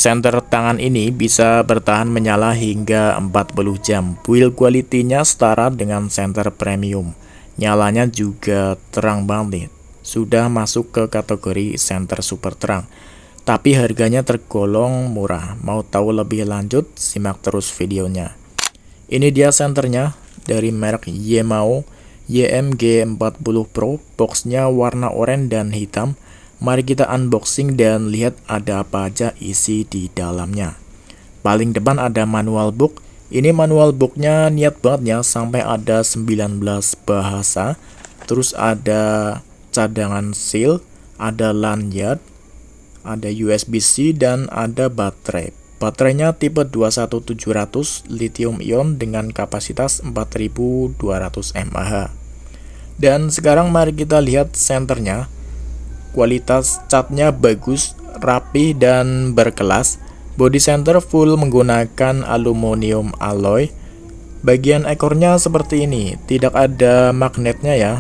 Senter tangan ini bisa bertahan menyala hingga 40 jam. Build quality-nya setara dengan senter premium. Nyalanya juga terang banget. Sudah masuk ke kategori senter super terang. Tapi harganya tergolong murah. Mau tahu lebih lanjut? Simak terus videonya. Ini dia senternya dari merek Yemao YMG40 Pro. Boxnya warna oranye dan hitam. Mari kita unboxing dan lihat ada apa aja isi di dalamnya. Paling depan ada manual book. Ini manual booknya niat banget ya, sampai ada 19 bahasa. Terus ada cadangan seal, ada lanyard, ada USB-C, dan ada baterai. Baterainya tipe 21700 lithium ion dengan kapasitas 4200 mAh. Dan sekarang mari kita lihat senternya. Kualitas catnya bagus, rapi, dan berkelas. Body center full menggunakan aluminium alloy. Bagian ekornya seperti ini, tidak ada magnetnya ya.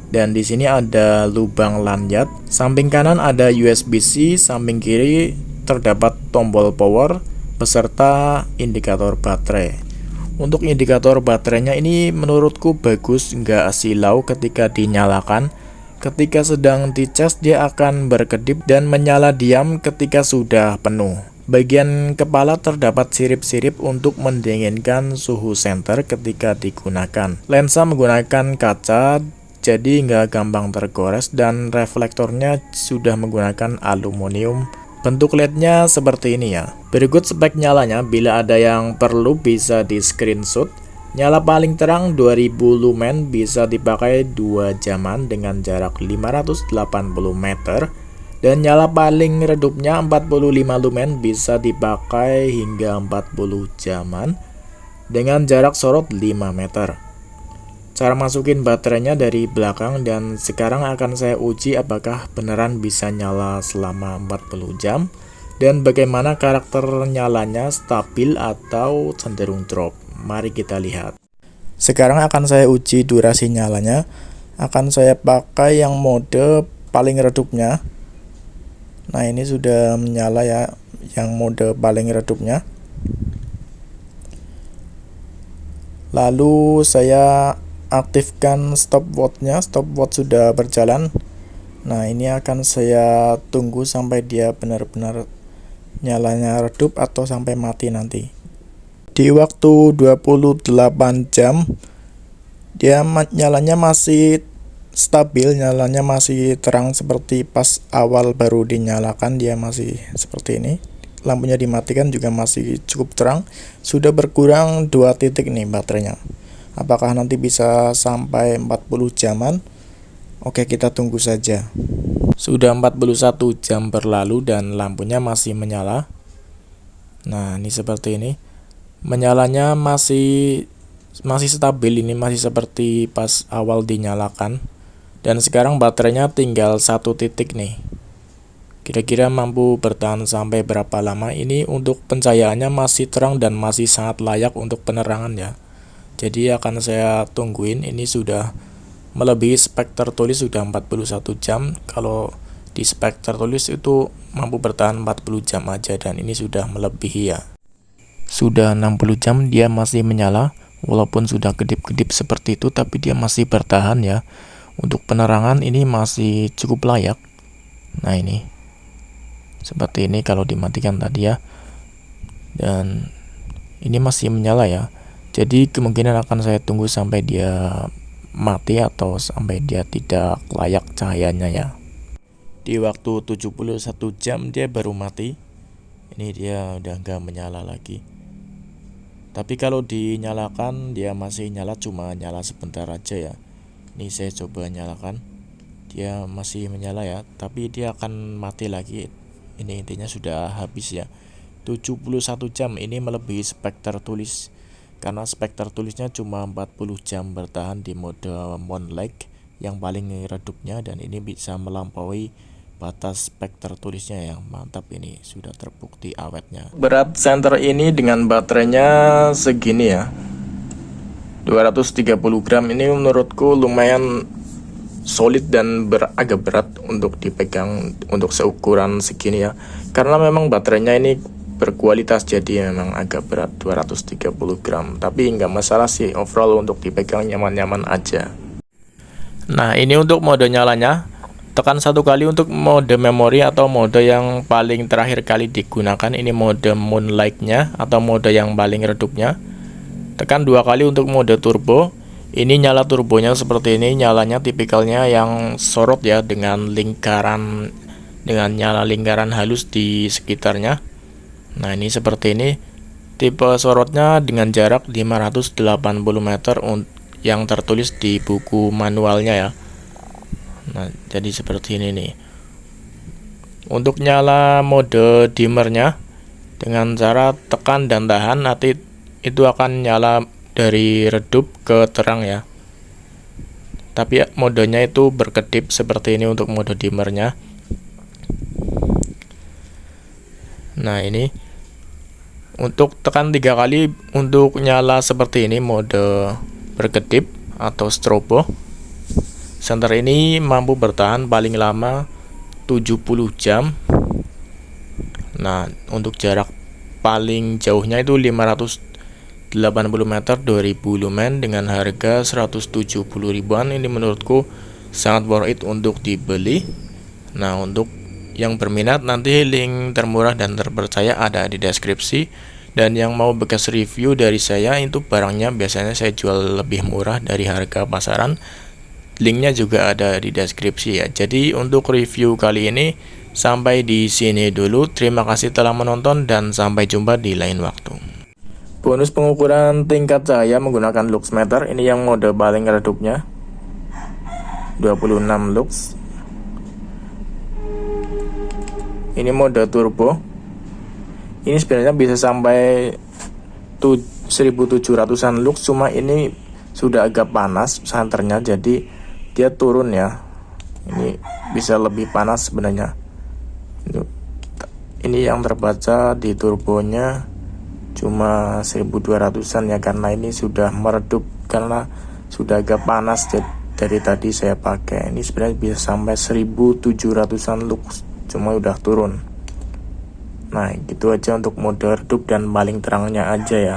Dan di sini ada lubang lanyard. Samping kanan ada USB-C, samping kiri terdapat tombol power beserta indikator baterai. Untuk indikator baterainya ini menurutku bagus, nggak silau ketika dinyalakan. Ketika sedang dicas dia akan berkedip dan menyala diam ketika sudah penuh. Bagian kepala terdapat sirip-sirip untuk mendinginkan suhu senter ketika digunakan. Lensa menggunakan kaca jadi nggak gampang tergores dan reflektornya sudah menggunakan aluminium. Bentuk LED-nya seperti ini ya. Berikut spek nyalanya, bila ada yang perlu bisa di screenshot. Nyala paling terang 2000 lumen, bisa dipakai 2 jaman dengan jarak 580 meter. Dan nyala paling redupnya 45 lumen, bisa dipakai hingga 40 jaman dengan jarak sorot 5 meter. Cara masukin baterainya dari belakang, dan sekarang akan saya uji apakah beneran bisa nyala selama 40 jam dan bagaimana karakter nyalanya, stabil atau cenderung drop. Mari kita lihat. Sekarang akan saya uji durasi nyalanya. Akan saya pakai yang mode paling redupnya. Nah, ini sudah menyala ya, yang mode paling redupnya. Lalu saya aktifkan stopwatch-nya. Stopwatch sudah berjalan. Nah, ini akan saya tunggu sampai dia benar-benar nyalanya redup atau sampai mati nanti. Di waktu 28 jam dia nyalanya masih stabil, nyalanya masih terang seperti pas awal baru dinyalakan, dia masih seperti ini. Lampunya dimatikan juga masih cukup terang. Sudah berkurang 2 titik nih baterainya. Apakah nanti bisa sampai 40 jaman? Oke, kita tunggu saja. Sudah 41 jam berlalu dan lampunya masih menyala. Nah, ini seperti ini. Menyalanya masih stabil, ini masih seperti pas awal dinyalakan. Dan sekarang baterainya tinggal 1 titik nih. Kira-kira mampu bertahan sampai berapa lama? Ini untuk pencahayaannya masih terang dan masih sangat layak untuk penerangan ya. Jadi akan saya tungguin. Ini sudah melebihi spek tertulis, sudah 41 jam. Kalau di spek tertulis itu mampu bertahan 40 jam aja, dan ini sudah melebihi ya. Sudah 60 jam dia masih menyala. Walaupun sudah kedip-kedip seperti itu, tapi dia masih bertahan ya. Untuk penerangan ini masih cukup layak. Nah, ini seperti ini kalau dimatikan tadi ya. Dan ini masih menyala ya. Jadi kemungkinan akan saya tunggu sampai dia mati atau sampai dia tidak layak cahayanya ya. Di waktu 71 jam dia baru mati. Ini dia udah nggak menyala lagi. Tapi kalau dinyalakan dia masih nyala, cuma nyala sebentar aja ya. Ini saya coba nyalakan, dia masih menyala ya, tapi dia akan mati lagi. Ini intinya sudah habis ya. 71 jam ini melebihi spek tertulis, karena spek tertulisnya cuma 40 jam bertahan di mode Moonlight yang paling redupnya, dan ini bisa melampaui batas spek tertulisnya yang mantap. Ini sudah terbukti awetnya. Berat senter ini dengan baterainya segini ya, 230 gram. Ini menurutku lumayan solid dan agak berat untuk dipegang untuk seukuran segini ya, karena memang baterainya ini berkualitas, jadi memang agak berat 230 gram, tapi nggak masalah sih, overall untuk dipegang nyaman-nyaman aja. Nah, ini untuk mode nyalanya, tekan satu kali untuk mode memori atau mode yang paling terakhir kali digunakan, ini mode moonlight-nya atau mode yang paling redupnya. Tekan dua kali untuk mode turbo. Ini nyala turbonya seperti ini, nyalanya tipikalnya yang sorot ya, dengan nyala lingkaran halus di sekitarnya. Nah, ini seperti ini. Tipe sorotnya dengan jarak 580 meter yang tertulis di buku manualnya ya. Nah, jadi seperti ini nih. Untuk nyala mode dimmernya, dengan cara tekan dan tahan, nanti itu akan nyala dari redup ke terang ya, tapi modenya itu berkedip seperti ini untuk mode dimmernya. Nah, ini untuk tekan 3 kali untuk nyala seperti ini, mode berkedip atau strobo. Senter ini mampu bertahan paling lama 70 jam. Nah, untuk jarak paling jauhnya itu 580 meter 2000 lumen dengan harga 170 ribuan. Ini menurutku sangat worth it untuk dibeli. Nah, untuk yang berminat, nanti link termurah dan terpercaya ada di deskripsi, dan yang mau bekas review dari saya itu barangnya biasanya saya jual lebih murah dari harga pasaran. Linknya juga ada di deskripsi ya. Jadi untuk review kali ini sampai di sini dulu. Terima kasih telah menonton dan sampai jumpa di lain waktu. Bonus pengukuran tingkat cahaya menggunakan luxmeter. Ini yang mode paling redupnya, 26 lux. Ini mode turbo. Ini sebenarnya bisa sampai 1700-an lux, cuma ini sudah agak panas senternya, jadi dia turun ya. Ini bisa lebih panas sebenarnya. Ini yang terbaca di turbonya cuma 1200-an ya, karena ini sudah meredup karena sudah agak panas dari tadi saya pakai. Ini sebenarnya bisa sampai 1700-an lux, cuma udah turun. Nah, gitu aja untuk mode redup dan paling terangnya aja ya.